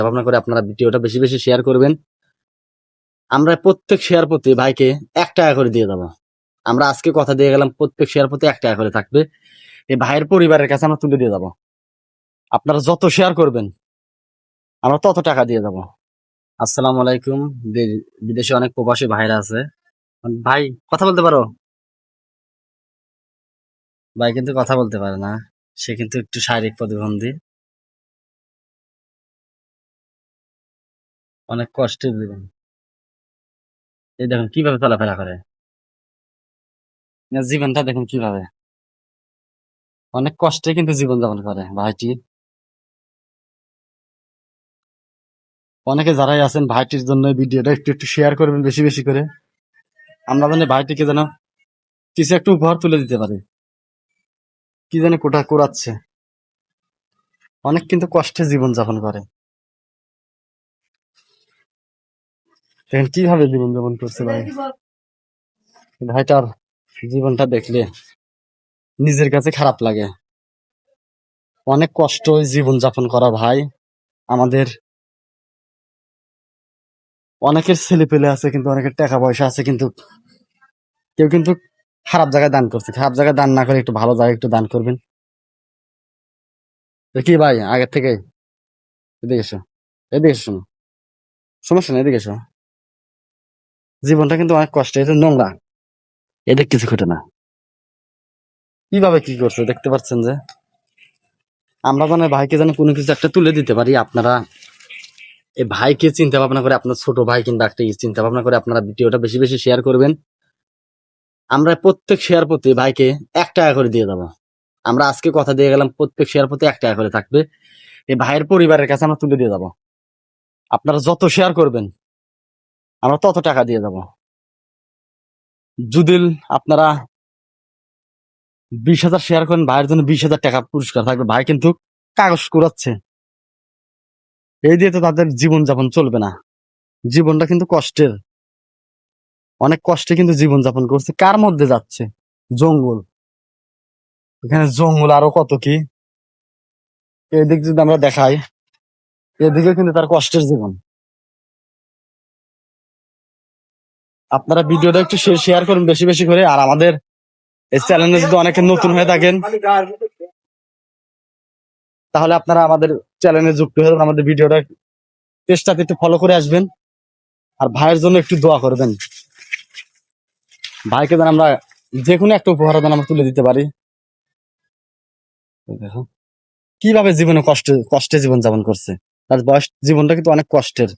ভাবনা করে আপনারা ভিডিওটা বেশি বেশি শেয়ার করবেন। আমরা প্রত্যেক শেয়ার প্রতি ভাইকে 1 টাকা করে দিয়ে দেবো। আমরা আজকে কথা দিয়ে গেলাম, প্রত্যেক শেয়ার প্রতি 1 টাকা করে থাকবে। এই ভাইয়ের পরিবারের কাছে আমরা তুলে দিয়ে দেবো। আপনারা যত শেয়ার করবেন আমরা তত টাকা দিয়ে দেবো। আসসালামু আলাইকুম। বিদেশে অনেক প্রবাসী ভাইরা আছে। ভাই কথা বলতে পারো? ভাই কিন্তু কথা বলতে পারে না, সে কিন্তু একটু শারীরিক প্রতিবন্ধী। অনেক কষ্টের জীবন। এই দেখুন কিভাবে চলাফেরা করে, জীবনটা দেখুন কিভাবে, অনেক কষ্টে কিন্তু জীবন যাপন করে ভাইটি। অনেকে যারাই আছেন ভাইটির জন্য ভিডিওটা একটু একটু শেয়ার করবেন বেশি বেশি করে। আমরা যেন ভাইটিকে যেন কিছু একটু উপহার তুলে দিতে পারি। কি জানি কোটা কোরাচ্ছে, অনেক কিন্তু কষ্টে জীবন যাপন করে। দেখেন কিভাবে জীবন যাপন করছে ভাই। ভাইটার জীবনটা দেখলে নিজের কাছে খারাপ লাগে। অনেক কষ্ট জীবন যাপন করা ভাই। আমাদের অনেকের ছেলে পেলে আছে, কিন্তু অনেকের টাকা পয়সা আছে, কিন্তু কেউ কিন্তু খারাপ জায়গায় দান করছে। খারাপ জায়গায় দান না করে একটু ভালো জায়গায় একটু দান করবেন। কি ভাই আগের থেকে এদিকে এসো, এদিকে এসো, শোনো, সমস্যা নেই, এদিকে এসো। জীবনটা কিন্তু অনেক কষ্ট, এটা নোংরা, এদের কিছু ঘটে না। কিভাবে কি করছে দেখতে পাচ্ছেন যে আমরা যেন ভাইকে যেন কোনো কিছু একটা তুলে দিতে পারি। আপনারা এই ভাইকে চিন্তা ভাবনা করে, আপনার ছোট ভাই কিংবা একটা চিন্তা ভাবনা করে আপনারা ভিডিওটা বেশি বেশি শেয়ার করবেন। আমরা প্রত্যেক শেয়ার প্রতি ভাইকে 1 টাকা করে দিয়ে দেবো। আমরা আজকে কথা দিয়ে গেলাম, প্রত্যেক শেয়ার প্রতি 1 টাকা করে থাকবে। এই ভাইয়ের পরিবারের কাছে আমরা তুলে দিয়ে দেবো। আপনারা যত শেয়ার করবেন আমরা তত টাকা দিয়ে দেবো। যদি আপনারা 20,000 শেয়ার করেন, ভাইয়ের জন্য 20,000 টাকা পুরস্কার থাকবে। ভাই কিন্তু কাগজ কুড়াচ্ছে, এই দিয়ে তো তাদের জীবন যাপন চলবে না। জীবনটা কিন্তু কষ্টের, অনেক কষ্টে কিন্তু জীবন যাপন করছে। কার মধ্যে যাচ্ছে? জঙ্গল, এখানে জঙ্গল আরো কত কি। এদিক যদি আমরা দেখাই, এদিকে কিন্তু তার কষ্টের জীবন। আপনারা ভিডিওটা একটু শেয়ার করুন বেশি বেশি করে। আর আমাদের এই চ্যানেলে যদি অনেকে নতুন হয়ে থাকেন তাহলে আপনারা আমাদের চ্যানেলে যুক্ত হয়ে যাবেন। আমাদের ভিডিওটা পেজটাতে একটু ফলো করে আসবেন, আর ভাইয়ের জন্য একটু দোয়া করবেন। ভাইকে যেন আমরা যে কোনো একটা উপহার যেন আমরা তুলে দিতে পারি। দেখো কিভাবে জীবনে কষ্টে কষ্টে জীবন যাপন করছে, তার বয়স জীবনটা কিন্তু অনেক কষ্টের।